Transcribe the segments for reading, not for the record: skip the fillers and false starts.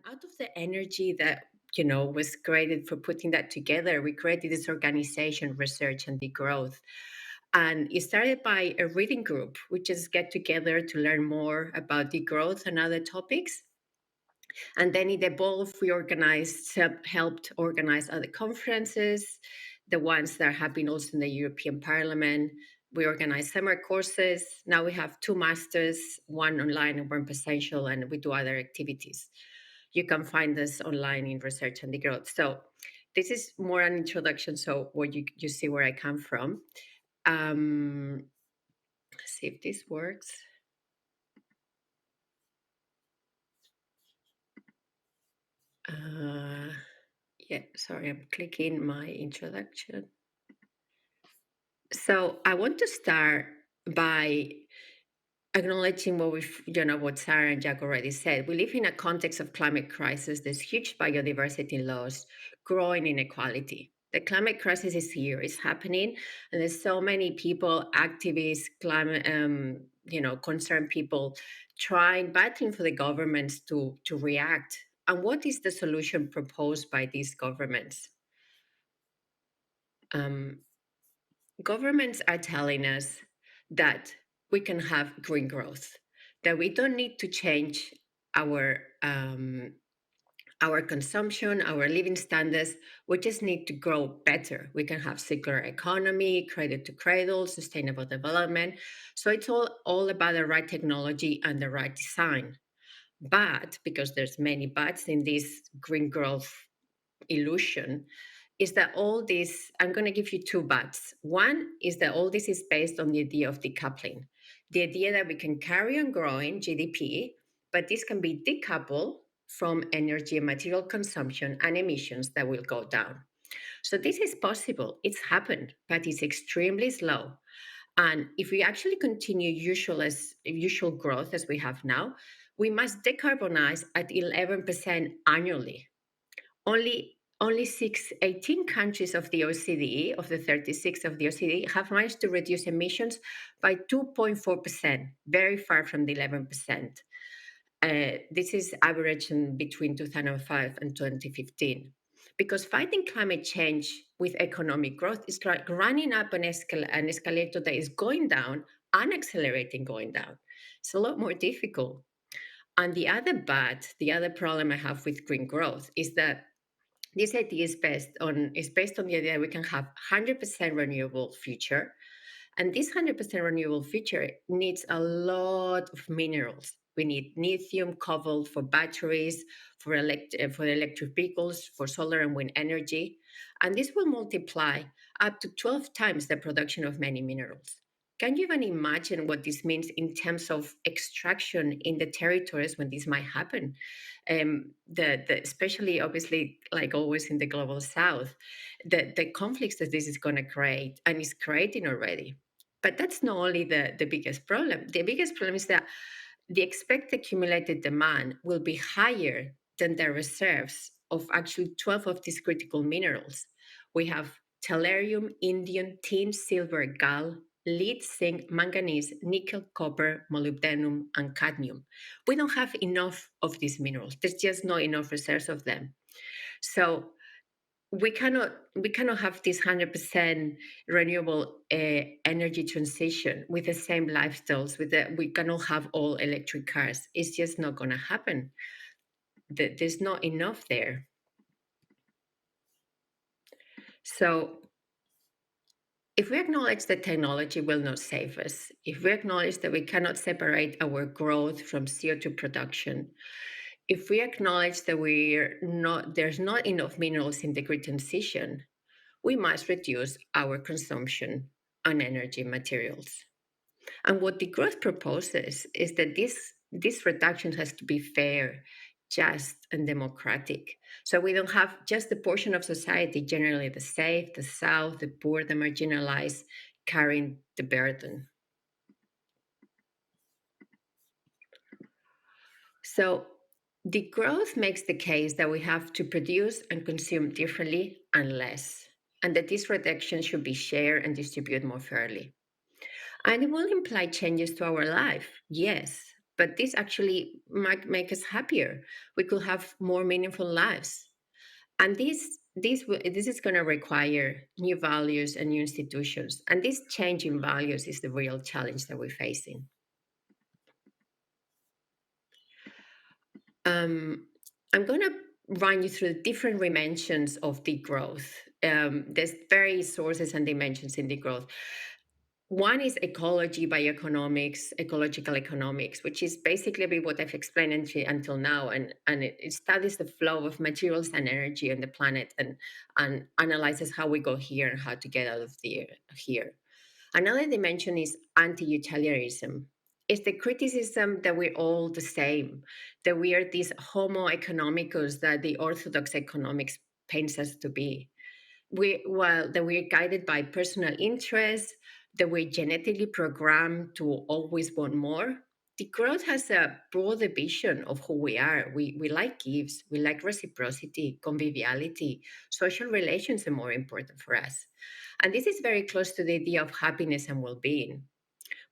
out of the energy that was created for putting that together, we created this organization, Research and Degrowth. And it started by a reading group. We just get together to learn more about degrowth and other topics. And then it evolved. We organized, helped organize other conferences, the ones that have been also in the European Parliament. We organize summer courses. Now we have two masters, one online and one presential, and we do other activities. You can find us online in Research and Degrowth. So this is more an introduction, so where you see where I come from. Let's see if this works. Yeah, sorry, I'm clicking my introduction. So I want to start by acknowledging what Sarah and Jack already said. We live in a context of climate crisis. There's huge biodiversity loss, growing inequality. The climate crisis is here, it's happening, and there's so many people, activists, climate, concerned people, battling for the governments to react. And what is the solution proposed by these governments? Governments are telling us that we can have green growth, that we don't need to change our consumption, our living standards. We just need to grow better. We can have circular economy, cradle to cradle, sustainable development. So it's all about the right technology and the right design. But because there's many buts in this green growth illusion, is that all this, I'm going to give you two buts. One is that all this is based on the idea of decoupling, the idea that we can carry on growing GDP, but this can be decoupled from energy and material consumption and emissions that will go down. So this is possible. It's happened, but it's extremely slow. And if we actually continue usual growth as we have now, we must decarbonize at 11% annually. Only 18 countries of the OECD, of the 36 of the OECD, have managed to reduce emissions by 2.4%, very far from the 11%. This is averaging between 2005 and 2015. Because fighting climate change with economic growth is like running up an escalator that is going down and accelerating going down. It's a lot more difficult. And the other problem I have with green growth is that this idea is based on the idea that we can have 100% renewable future, and this 100% renewable future needs a lot of minerals. We need lithium, cobalt for batteries, for electric vehicles, for solar and wind energy, and this will multiply up to 12 times the production of many minerals. Can you even imagine what this means in terms of extraction in the territories when this might happen? Especially, obviously, like always in the global south, the conflicts that this is going to create and is creating already. But that's not only the biggest problem. The biggest problem is that the expected accumulated demand will be higher than the reserves of actually 12 of these critical minerals. We have tellurium, indium, tin, silver, gal, lead, zinc, manganese, nickel, copper, molybdenum, and cadmium. We don't have enough of these minerals. There's just not enough reserves of them. So we cannot have this 100% renewable energy transition with the same lifestyles. We cannot have all electric cars. It's just not going to happen. There's not enough there. So if we acknowledge that technology will not save us, if we acknowledge that we cannot separate our growth from CO2 production, if we acknowledge that there's not enough minerals in the grid transition, we must reduce our consumption on energy materials. And what Degrowth proposes is that this reduction has to be fair, just, and democratic. So we don't have just the portion of society, generally the safe, the south, the poor, the marginalized, carrying the burden. So Degrowth makes the case that we have to produce and consume differently and less, and that this reduction should be shared and distributed more fairly. And it will imply changes to our life, yes, but this actually might make us happier. We could have more meaningful lives. And this is going to require new values and new institutions. And this change in values is the real challenge that we're facing. Um, I'm going to run you through the different dimensions of degrowth. There's various sources and dimensions in degrowth. One is ecology, bioeconomics, ecological economics, which is basically a bit what I've explained until now, and it studies the flow of materials and energy on the planet and analyzes how we go here and how to get out of here. Another dimension is anti-utilitarianism. It's the criticism that we're all the same, that we are these homo economicus that the orthodox economics paints us to be. That we're guided by personal interests, that we're genetically programmed to always want more. The growth has a broader vision of who we are. We like gifts, we like reciprocity, conviviality, social relations are more important for us. And this is very close to the idea of happiness and well being.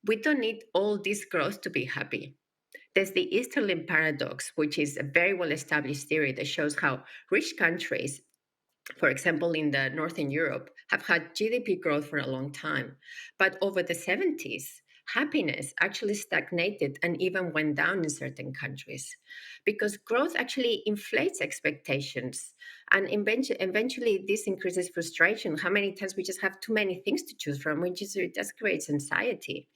We don't need all this growth to be happy. There's the Easterlin paradox, which is a very well established theory that shows how rich countries, for example, in the Northern Europe, have had GDP growth for a long time. But over the 70s, happiness actually stagnated and even went down in certain countries because growth actually inflates expectations. And eventually, this increases frustration. How many times we just have too many things to choose from, which just creates anxiety.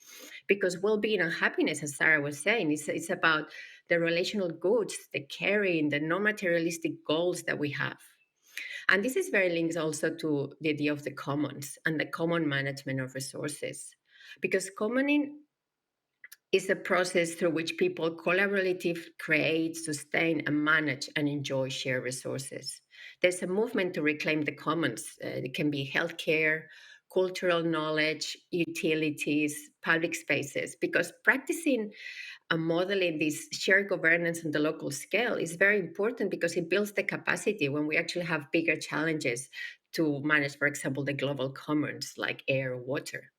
Because well being and happiness, as Sarah was saying, it's about the relational goods, the caring, the non materialistic goals that we have. And this is very linked also to the idea of the commons and the common management of resources. Because commoning is a process through which people collaboratively create, sustain, and manage and enjoy shared resources. There's a movement to reclaim the commons. It can be healthcare, cultural knowledge, utilities, public spaces, because practicing modeling this shared governance on the local scale is very important because it builds the capacity when we actually have bigger challenges to manage, for example, the global commons like air or water.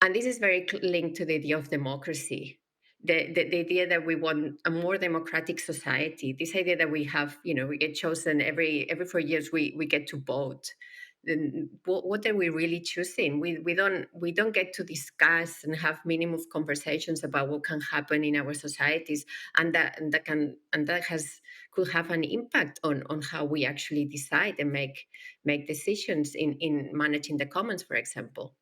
And this is very linked to the idea of democracy. The idea that we want a more democratic society, this idea that we have, we get chosen every 4 years, we get to vote. Then what are we really choosing? We don't get to discuss and have meaningful conversations about what can happen in our societies, and that could have an impact on how we actually decide and make decisions in managing the commons, for example.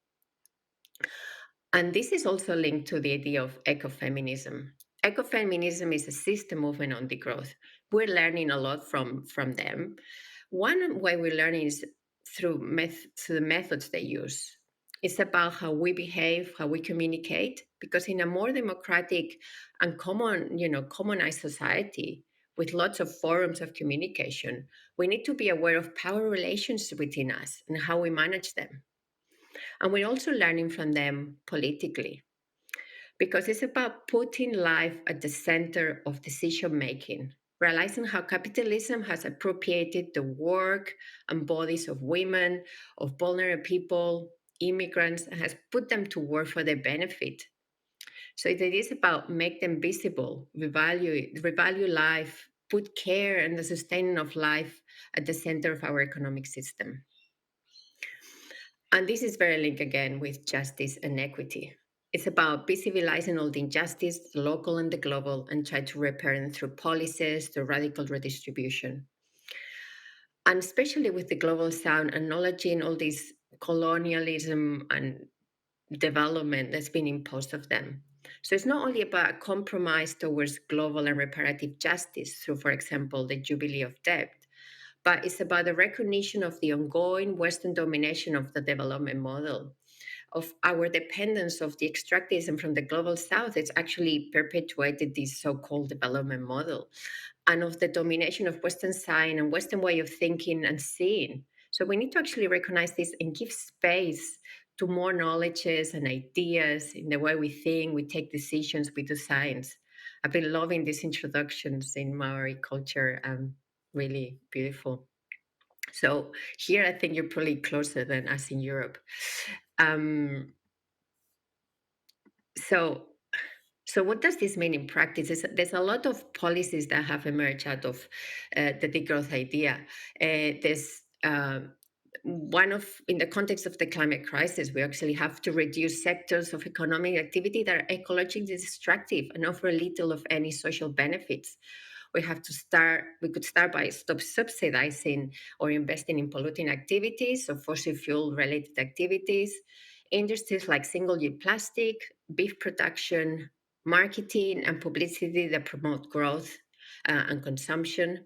And this is also linked to the idea of ecofeminism. Ecofeminism is a system movement on degrowth. We're learning a lot from them. One way we're learning is through the methods they use. It's about how we behave, how we communicate, because in a more democratic and commonized society with lots of forums of communication, we need to be aware of power relations within us and how we manage them. And we're also learning from them politically because it's about putting life at the center of decision making, realizing how capitalism has appropriated the work and bodies of women, of vulnerable people, immigrants, and has put them to work for their benefit. So it is about make them visible, revalue life, put care and the sustaining of life at the center of our economic system. And this is very linked again with justice and equity. It's about visibilizing all the injustice, the local and the global, and try to repair them through policies, through radical redistribution. And especially with the global south, acknowledging all this colonialism and development that's been imposed of them. So it's not only about a compromise towards global and reparative justice through, for example, the Jubilee of Debt, but it's about the recognition of the ongoing Western domination of the development model, of our dependence of the extractivism from the global south. It's actually perpetuated this so-called development model, and of the domination of Western science and Western way of thinking and seeing. So we need to actually recognize this and give space to more knowledges and ideas in the way we think, we take decisions, we do science. I've been loving these introductions in Maori culture. Really beautiful. So here, I think you're probably closer than us in Europe. Um, so So, what does this mean in practice? There's a lot of policies that have emerged out of the degrowth idea. There's one of, in the context of the climate crisis, we actually have to reduce sectors of economic activity that are ecologically destructive and offer little of any social benefits. We could start by stop subsidizing or investing in polluting activities, so fossil fuel related activities, industries like single-use plastic, beef production, marketing and publicity that promote growth and consumption,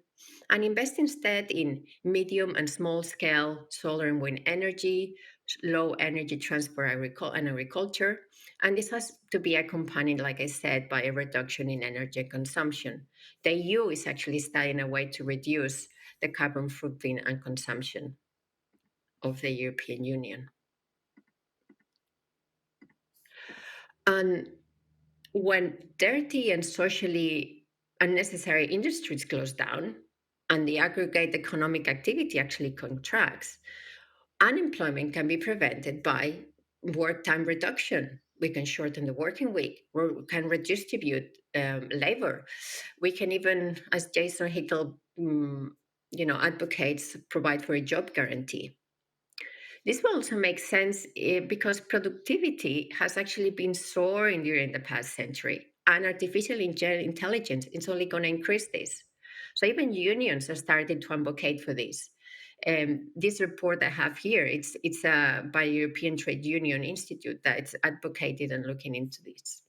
and invest instead in medium and small scale solar and wind energy, low energy transport and agriculture. And this has to be accompanied, like I said, by a reduction in energy consumption. The EU is actually studying a way to reduce the carbon footprint and consumption of the European Union. And when dirty and socially unnecessary industries close down and the aggregate economic activity actually contracts, unemployment can be prevented by work time reduction. We can shorten the working week. We can redistribute labor. We can even, as Jason Hickel, advocates, provide for a job guarantee. This will also make sense because productivity has actually been soaring during the past century, and artificial intelligence is only going to increase this. So even unions are starting to advocate for this. This report I have here, it's by European Trade Union Institute that it's advocated and looking into this.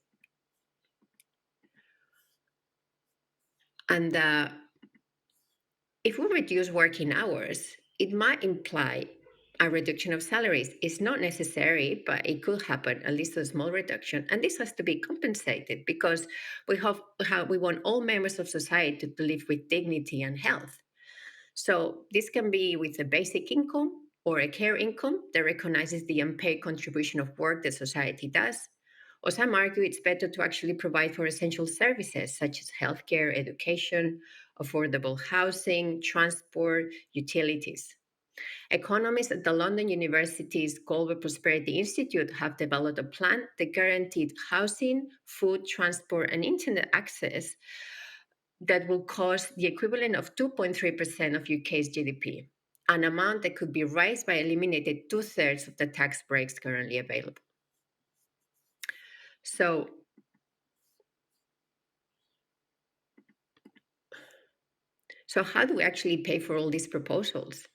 And if we reduce working hours, it might imply a reduction of salaries. It's not necessary, but it could happen, at least a small reduction. And this has to be compensated because we want all members of society to live with dignity and health. So this can be with a basic income or a care income that recognizes the unpaid contribution of work that society does. Or some argue it's better to actually provide for essential services such as healthcare, education, affordable housing, transport, utilities. Economists at the London University's Global Prosperity Institute have developed a plan that guaranteed housing, food, transport, and internet access that will cost the equivalent of 2.3% of UK's GDP, an amount that could be raised by eliminating two-thirds of the tax breaks currently available. So, how do we actually pay for all these proposals?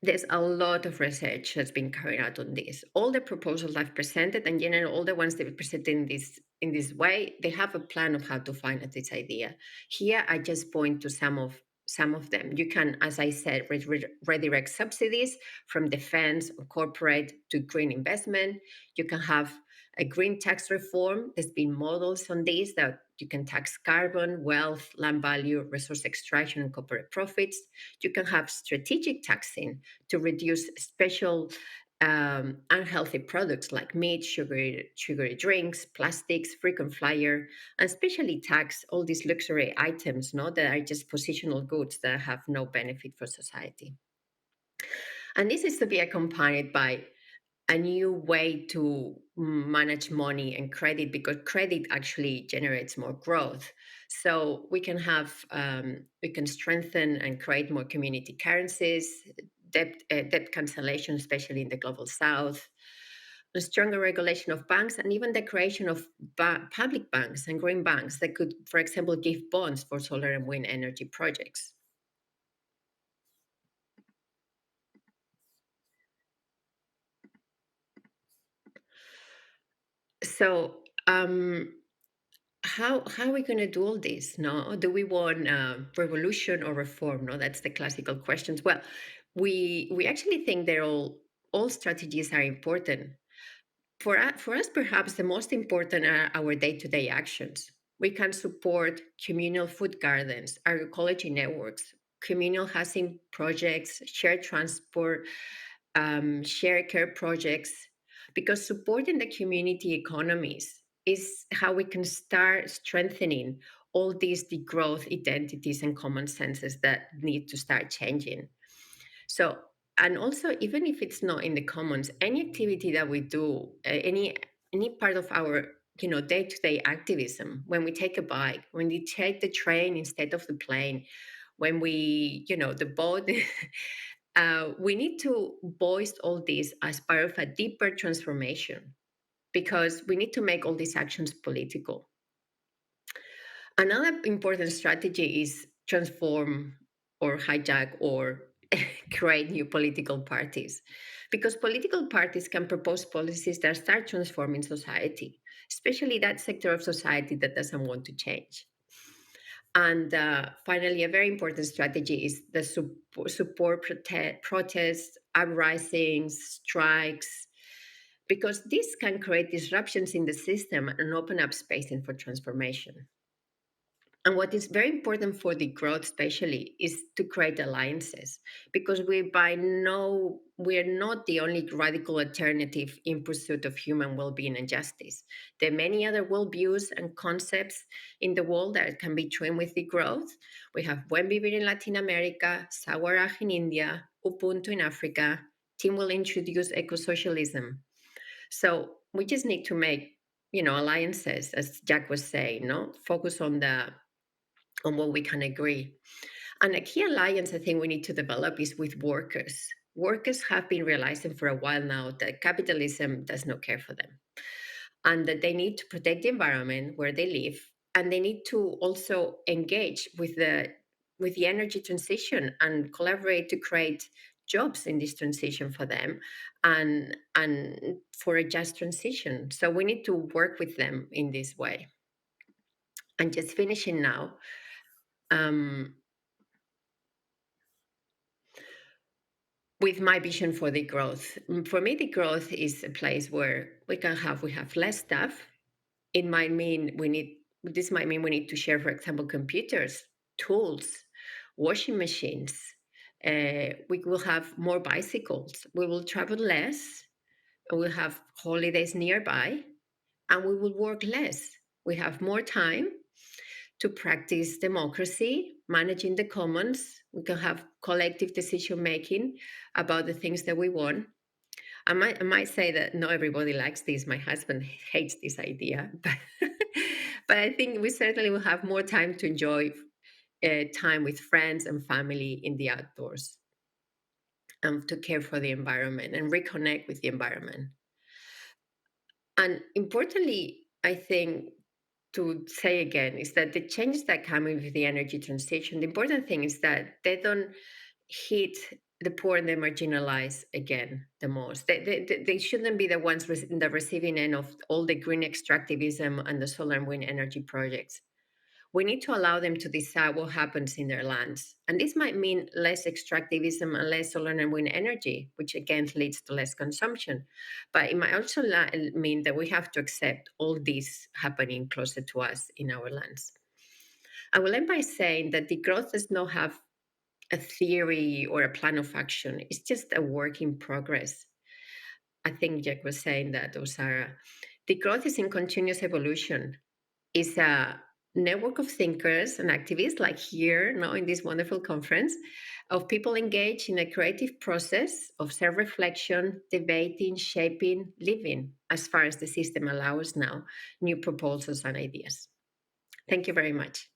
There's a lot of research that's been carried out on this. All the proposals I've presented, and generally all the ones that we present in this way, they have a plan of how to finance this idea. Here, I just point to some of them. You can, as I said, redirect subsidies from defense or corporate to green investment. You can have a green tax reform. There's been models on this that you can tax carbon, wealth, land value, resource extraction, and corporate profits. You can have strategic taxing to reduce special unhealthy products like meat, sugary drinks, plastics, frequent flyer, and especially tax all these luxury items, no, that are just positional goods that have no benefit for society. And this is to be accompanied by a new way to manage money and credit, because credit actually generates more growth. So we can strengthen and create more community currencies, debt cancellation, especially in the global south, a stronger regulation of banks, and even the creation of public banks and green banks that could, for example, give bonds for solar and wind energy projects. So, how are we going to do all this? No, do we want revolution or reform? No, that's the classical questions. Well, we actually think they're all strategies are important. For us, perhaps the most important are our day-to-day actions. We can support communal food gardens, agroecology networks, communal housing projects, shared transport, shared care projects, because supporting the community economies is how we can start strengthening all these degrowth identities and common senses that need to start changing. So, and also, even if it's not in the commons, any activity that we do, any part of our day-to-day activism, when we take a bike, when we take the train instead of the plane, when we, the boat. We need to voice all this as part of a deeper transformation, because we need to make all these actions political. Another important strategy is transform or hijack or create new political parties, because political parties can propose policies that start transforming society, especially that sector of society that doesn't want to change. And finally, a very important strategy is the support protests, uprisings, strikes, because this can create disruptions in the system and open up spaces for transformation. And what is very important for the growth, especially, is to create alliances, because we are not the only radical alternative in pursuit of human well-being and justice. There are many other worldviews and concepts in the world that can be trained with the growth. We have Buen Vivir in Latin America, Sawaraj in India, Ubuntu in Africa. Tim will introduce eco-socialism. So we just need to make, alliances, as Jack was saying, no? Focus on what we can agree. And a key alliance I think we need to develop is with workers. Workers have been realizing for a while now that capitalism does not care for them, and that they need to protect the environment where they live, and they need to also engage with the energy transition and collaborate to create jobs in this transition for them, and for a just transition. So we need to work with them in this way. And just finishing now, um, with my vision for the growth. For me, the growth is a place where we have less stuff. It might mean this might mean we need to share, for example, computers, tools, washing machines. We will have more bicycles. We will travel less. We'll have holidays nearby, and we will work less. We have more time to practice democracy, managing the commons. We can have collective decision making about the things that we want. I might say that not everybody likes this. My husband hates this idea, but I think we certainly will have more time to enjoy time with friends and family in the outdoors, to care for the environment and reconnect with the environment. And importantly, I think to say again is that the changes that come with the energy transition, the important thing is that they don't hit the poor and the marginalized again the most. They shouldn't be the ones in the receiving end of all the green extractivism and the solar and wind energy projects. We need to allow them to decide what happens in their lands. And this might mean less extractivism and less solar and wind energy, which again leads to less consumption. But it might also mean that we have to accept all this happening closer to us in our lands. I will end by saying that the growth does not have a theory or a plan of action. It's just a work in progress. I think Jack was saying that, or Sarah. The growth is in continuous evolution. It's a network of thinkers and activists, like here now in this wonderful conference, of people engaged in a creative process of self-reflection, debating, shaping, living, as far as the system allows now, new proposals and ideas. Thank you very much.